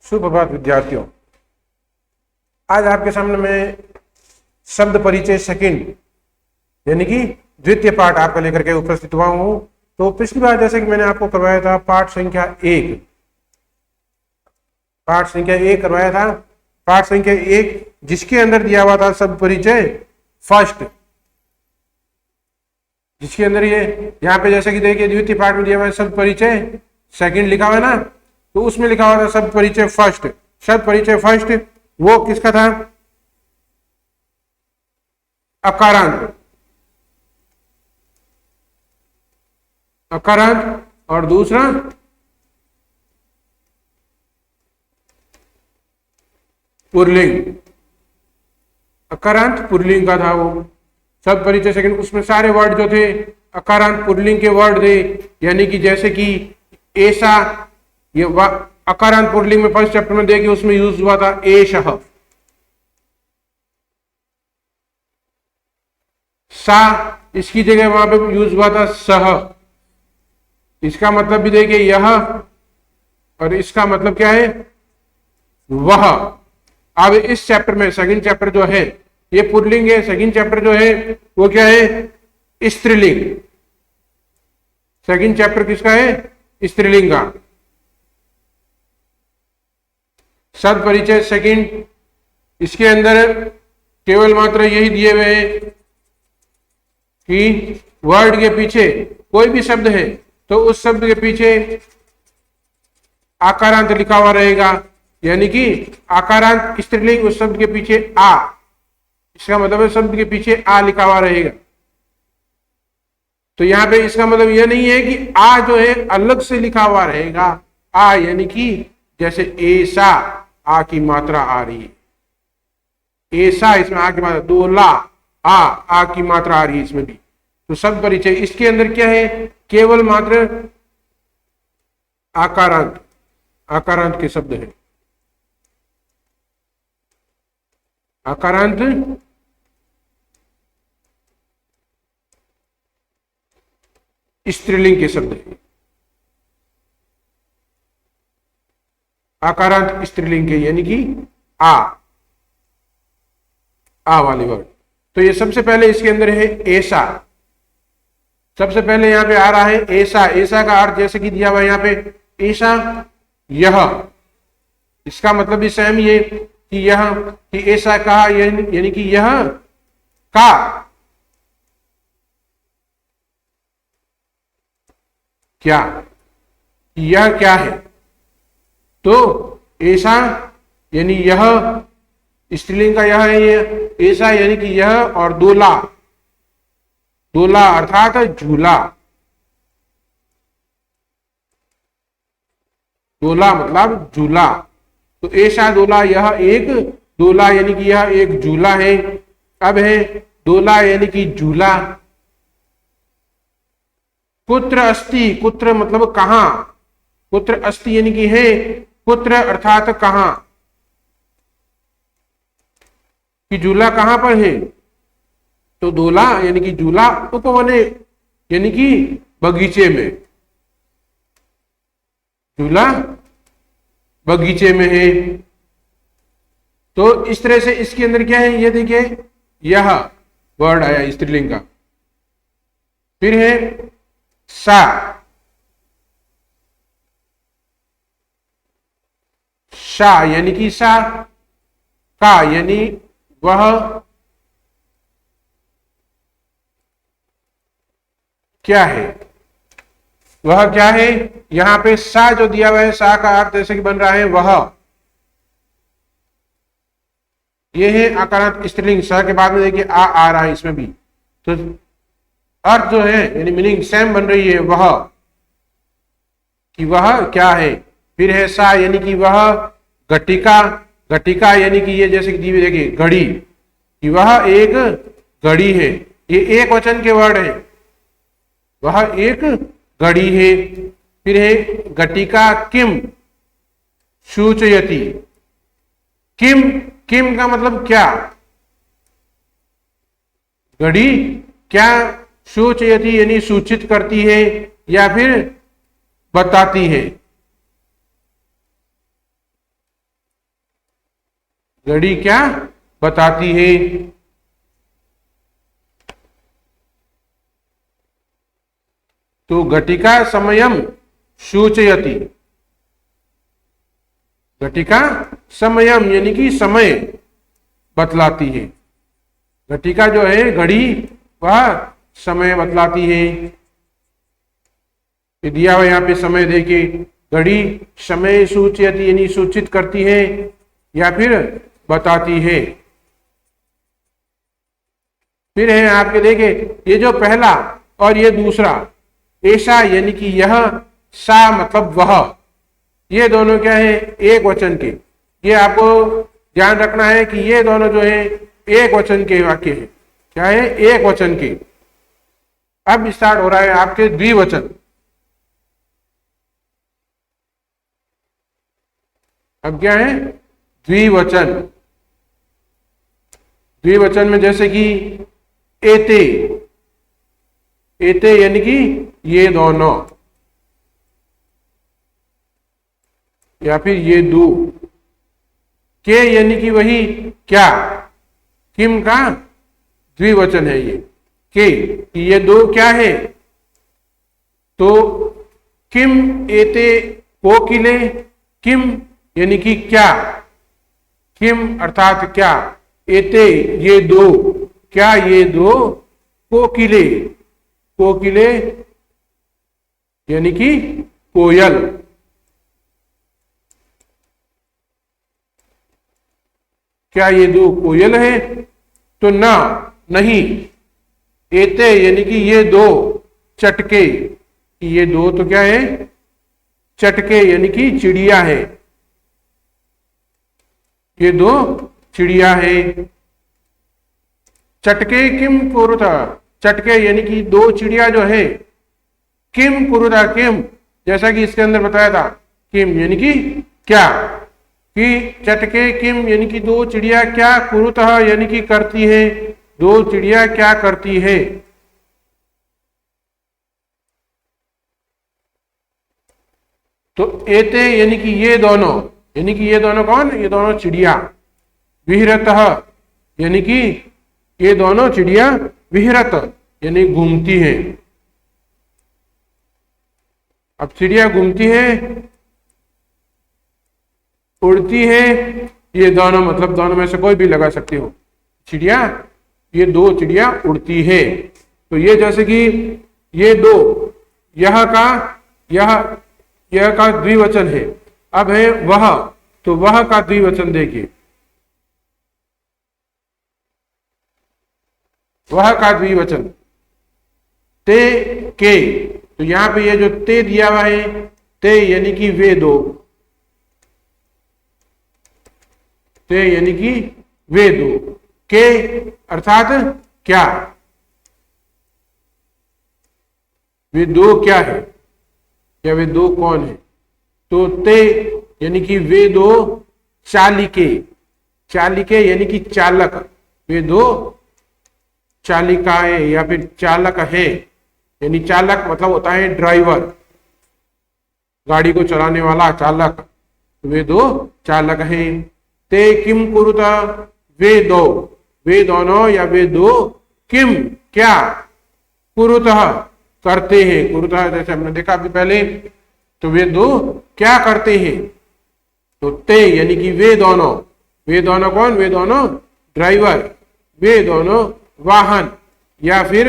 सुप्रभात विद्यार्थियों। आज आपके सामने मैं शब्द परिचय सेकंड यानी कि द्वितीय पाठ आपका लेकर के उपस्थित हुआ हूं। तो पिछली बार जैसे कि मैंने आपको करवाया था पाठ संख्या एक करवाया था। पाठ संख्या 1 जिसके अंदर दिया हुआ था शब्द परिचय फर्स्ट, जिसके अंदर ये यहाँ पे जैसे कि देखिए द्वितीय पाठ में दिया हुआ है शब्द परिचय सेकंड लिखा हुआ है ना, तो उसमें लिखा हुआ था शब्द परिचय फर्स्ट। शब्द परिचय फर्स्ट वो किसका था? अकारांत। और दूसरा पुल्लिंग। अकारांत पुल्लिंग का था वो शब्द परिचय सेकंड। उसमें सारे वर्ड जो थे अकारांत पुल्लिंग के वर्ड थे, यानी कि जैसे कि ऐसा, ये अकारांत पुल्लिंग में फर्स्ट चैप्टर में देखिए उसमें यूज हुआ था एषः। सा, इसकी जगह वहां पे यूज हुआ था सह। इसका मतलब भी देखिए यह, और इसका मतलब क्या है? वह। अब इस चैप्टर में सेकंड चैप्टर जो है ये पुल्लिंग है, सेकंड चैप्टर जो है वो क्या है? स्त्रीलिंग। सेकंड चैप्टर किसका है? स्त्रीलिंग का। शब्द परिचय सेकंड, इसके अंदर केवल मात्र यही दिए हुए हैं कि वर्ड के पीछे कोई भी शब्द है तो उस शब्द के पीछे आकारांत लिखा हुआ रहेगा, यानी कि आकारांत स्त्रीलिंग, उस शब्द के पीछे आ। इसका मतलब है शब्द के पीछे आ लिखा हुआ रहेगा। तो यहां पे इसका मतलब यह नहीं है कि आ जो है अलग से लिखा हुआ रहेगा। आ यानी कि जैसे ऐसा, आ की मात्रा आ रही है, ऐसा इसमें आ की मात्रा, दोला आ की मात्रा आ रही है इसमें भी। तो शब्द परिचय इसके अंदर क्या है? केवल मात्र आकारांत के शब्द है। आकारांत स्त्रीलिंग के शब्द है। आकारांत स्त्रीलिंग के यानी कि आ वाले वर्ड। तो ये सबसे पहले इसके अंदर है ऐसा। सबसे पहले यहां पे आ रहा है ऐसा। ऐसा का अर्थ जैसे कि दिया हुआ है यहां पे ऐसा यह। इसका मतलब भी सेम ये कि यह, कि ऐसा कहा यानी कि यह का। क्या? यह क्या है? तो ऐसा यानी यह, स्त्रीलिंग का यह है, ये ऐसा यानी कि यह, और दोला, दोला अर्थात झूला। दोला मतलब झूला। तो ऐसा दोला, यह एक दोला यानी कि यह एक झूला है। अब है दोला यानी कि झूला। कुत्र अस्ति, कुत्र मतलब कहां। कुत्र अस्ति यानी कि है, कुत्र अर्थात कहां, कि झूला कहां पर है। तो दोला यानी कि झूला, उपवने यानी कि बगीचे में। झूला बगीचे में है। तो इस तरह से इसके अंदर क्या है? ये देखिए यह वर्ड आया स्त्रीलिंग का। फिर है सा। सा यानी कि सा, का यानी वह, क्या है? वह क्या है? यहां पे सा जो दिया हुआ है, सा का अर्थ जैसे कि बन रहा है वह। यह है आकारांत स्त्रीलिंग। सा के बाद में देखिए आ रहा है इसमें भी। तो अर्थ जो है यानी मीनिंग सेम बन रही है, वह, कि वह क्या है। फिर है सा यानी कि वह घटिका। घटिका यानी कि ये जैसे कि देखिए घड़ी, कि वह एक घड़ी है। ये एक वचन के वर्ड है, वह एक घड़ी है। फिर है घटिका किम सूचयति। किम का मतलब क्या? घड़ी क्या सूचयति यानी सूचित करती है या फिर बताती है। घड़ी क्या बताती है। तो घटिका समयम सूचयति, घटिका समयम यानी कि समय बतलाती है। घटिका जो है घड़ी वह समय बतलाती है। ये दिया हुआ यहाँ पे समय देखिए, घड़ी समय सूचयति यानी सूचित करती है या फिर बताती है। फिर है आपके देखे ये जो पहला और ये दूसरा, ऐसा यानी कि यह, सा मतलब वह, ये दोनों क्या है एक वचन के। ये आपको ध्यान रखना है कि ये दोनों जो है एक वचन के वाक्य है। क्या है एक वचन के। अब स्टार्ट हो रहा है आपके द्विवचन। अब क्या है द्विवचन। द्विवचन में जैसे कि एते, एते यानी कि ये दोनों, या फिर ये दो। के यानी कि वही क्या, किम का द्विवचन है ये के, ये दो क्या है। तो किम एते कोकिले, किम यानी कि क्या, किम अर्थात क्या, एते ये दो, क्या ये दो, कोकिले, कोकिले यानी कि कोयल। क्या ये दो कोयल है। तो ना, नहीं। एते यानी कि ये दो चटके, ये दो तो क्या है चटके यानी कि चिड़िया है, ये दो चिड़िया है। चटके किम कुरुता, चटके यानी कि दो चिड़िया जो है। किम कुरुता, किम जैसा कि इसके अंदर बताया था, किम यानी कि क्या, कि चटके किम यानी कि दो चिड़िया क्या, कुरुतः यानी कि करती है, दो चिड़िया क्या करती है। तो एते यानी कि ये दोनों, यानी कि ये दोनों कौन, ये दोनों चिड़िया। विहरतः यानी कि ये दोनों चिड़िया विहरत यानी घूमती है। अब चिड़िया घूमती है, उड़ती है, ये दोनों मतलब दोनों में से कोई भी लगा सकते हो। चिड़िया, ये दो चिड़िया उड़ती है। तो ये जैसे कि ये दो, यह का द्विवचन है। अब है वह, तो वह का द्विवचन देखिए, वह का द्विवचन ते के। तो यहां पे ये जो ते दिया हुआ है, ते यानी कि वे दो, ते यानी कि वे दो, के अर्थात क्या, वे दो क्या है या वे दो कौन है। तो ते यानी कि वे दो चालिके, चालिके यानी कि चालक, वे दो चालिकाएं या फिर चालक है। यानी चालक मतलब होता है ड्राइवर, गाड़ी को चलाने वाला चालक, वे दो चालक हैं। ते किम कुरुता, वे दो, वे दोनों या वे दो, किम क्या, कुरुतः करते हैं। कुरुतः जैसे हमने देखा अभी पहले, तो वे दो क्या करते हैं। तो ते यानी कि वे दोनों कौन, वे दोनों ड्राइवर, वे दोनों वाहन या फिर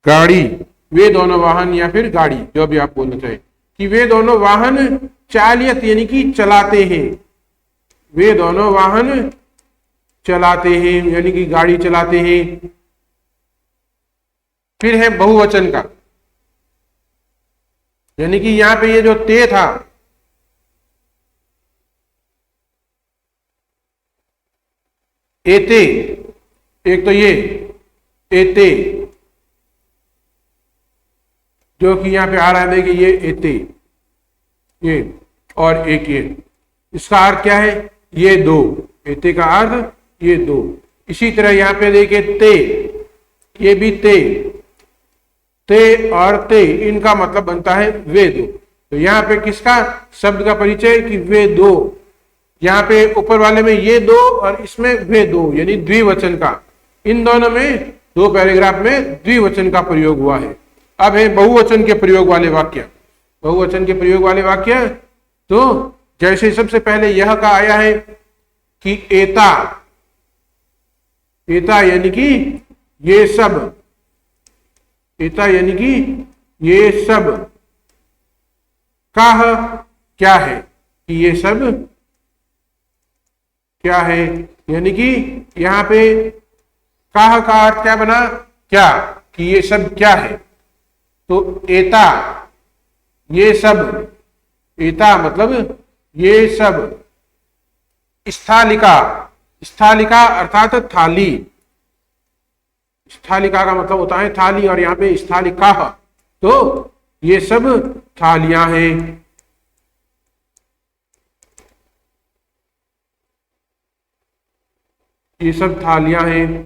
गाड़ी, वे दोनों वाहन या फिर गाड़ी, जो भी आप बोलना चाहें, कि वे दोनों वाहन चालियत यानी कि चलाते हैं, वे दोनों वाहन चलाते हैं यानी कि गाड़ी चलाते हैं। फिर है बहुवचन का, यानी कि यहां पे ये जो ते था, एते, एक तो ये एते जो कि यहां पे आ रहा है, देखिए ये एते, ये और एक ये, इसका अर्थ क्या है, ये दो, एते का अर्थ ये दो। इसी तरह यहां पे देखिए ते, ये भी ते और ते, इनका मतलब बनता है वे दो। तो यहां पे किसका शब्द का परिचय कि वे दो, यहाँ पे ऊपर वाले में ये दो और इसमें वे दो, यानी द्विवचन का, इन दोनों में दो पैराग्राफ में द्विवचन का प्रयोग हुआ है। अब है बहुवचन के प्रयोग वाले वाक्य। बहुवचन के प्रयोग वाले वाक्य, तो जैसे सबसे पहले यह का आया है कि एता, एता यानी कि ये सब, एता यानी कि ये सब, काह क्या है, कि ये सब क्या है, यानी कि यहां पे काह का अर्थ क्या बना, क्या, कि ये सब क्या है। तो एता ये सब, एता मतलब ये सब, स्थालिका, स्थालिका अर्थात थाली, स्थालिका का मतलब होता है थाली, और यहाँ पे स्थालिका, तो ये सब थालियां हैं। ये सब थालियां हैं।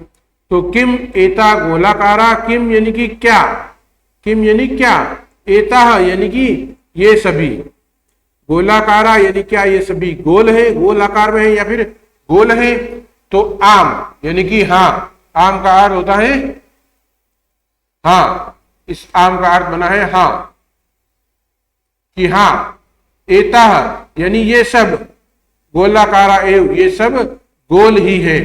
तो किम एता गोलाकारा, किम यानी कि क्या, किम यानी क्या, एता यानी कि ये सभी, गोलाकारा यानी क्या, ये सभी गोल है, गोल आकार में है या फिर गोल है। तो आम यानी कि हाँ, आम का अर्थ होता है हाँ, इस आम का अर्थ बना है हाँ, कि हाँ। एता यानी ये सब, गोलाकारा एव, ये सब गोल ही है,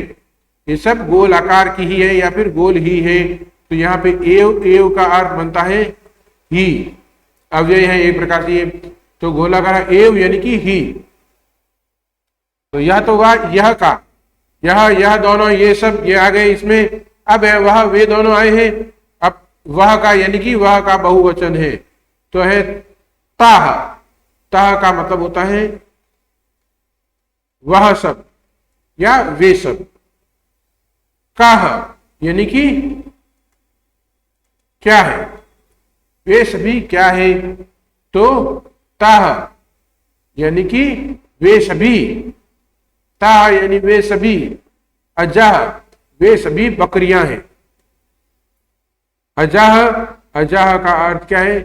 ये सब गोल आकार की ही है या फिर गोल ही है। तो यहाँ पे एव, एव का अर्थ बनता है ही, अव्यय है एक प्रकार से। तो गोलाकार एव यानी कि ही। तो यह तो वह यह का, यह दोनों, ये सब ये आ गए इसमें। अब है वह, वे दोनों आए हैं। अब वह का यानी कि वह का बहुवचन है, तो है ताह। ताह का मतलब होता है वह सब या वे सब। काह यानी कि क्या है, वे सभी क्या है। तो ताह यानी कि वे सभी, ताह यानी वे सभी, अजाह वे सभी बकरियां हैं। अजाह, अजाह का अर्थ क्या है,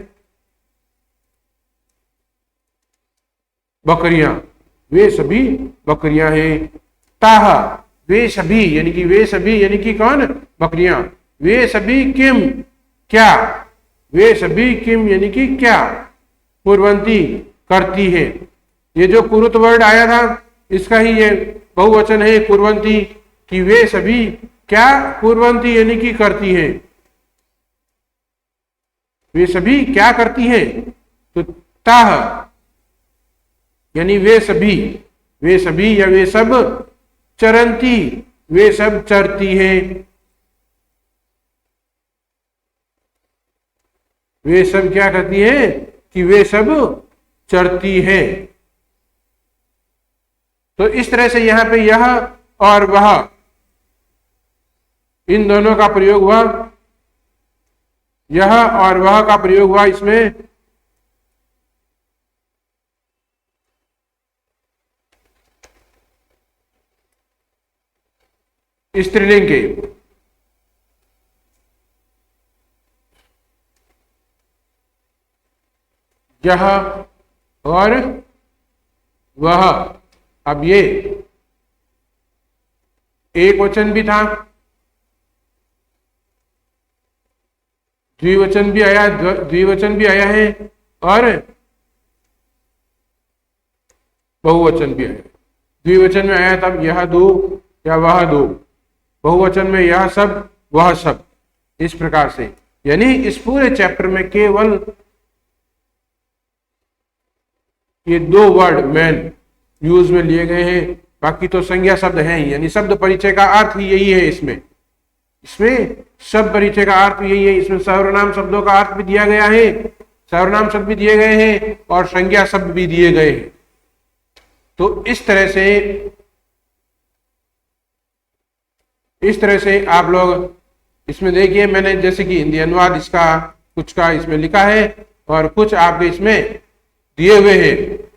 बकरियां, वे सभी बकरियां हैं। ताह वे सभी यानी कि वे सभी यानी कि कौन, बकरियां। वे सभी किम क्या, वे सभी किम यानी कि क्या, कुर्वंती करती है। ये जो कुरुत वर्ड आया था इसका ही ये बहुवचन है कुर्वंती, कि वे सभी क्या, कुर्वंती यानी कि करती है, वे सभी क्या करती है। तो ताह यानी वे सभी, वे सभी या वे सब, चरंती वे सब चरती है, वे सब क्या करती है, कि वे सब चरती है। तो इस तरह से यहां पे यह और वह, इन दोनों का प्रयोग हुआ, यह और वह का प्रयोग हुआ इसमें। स्त्रीलिंग के, यह और वह। अब ये एक वचन भी था, द्विवचन भी आया, द्विवचन भी आया है और बहुवचन भी आया। द्विवचन में आया तब यह दो या वह दो, बहुवचन में यह सब वह सब, इस प्रकार से। यानी इस पूरे चैप्टर में केवल ये दो वर्ड मेन यूज में लिए गए हैं, बाकी तो संज्ञा शब्द हैं ही, यानी शब्द परिचय का अर्थ ही यही है। इसमें शब्द परिचय का अर्थ यही है। इसमें सर्वनाम शब्दों का अर्थ भी दिया गया है, सर्वनाम शब्द भी दिए गए हैं और संज्ञा शब्द भी दिए गए हैं। तो इस तरह से आप लोग इसमें देखिए, मैंने जैसे कि हिंदी अनुवाद इसका कुछ का इसमें लिखा है और कुछ आपके इसमें दिए हुए हैं।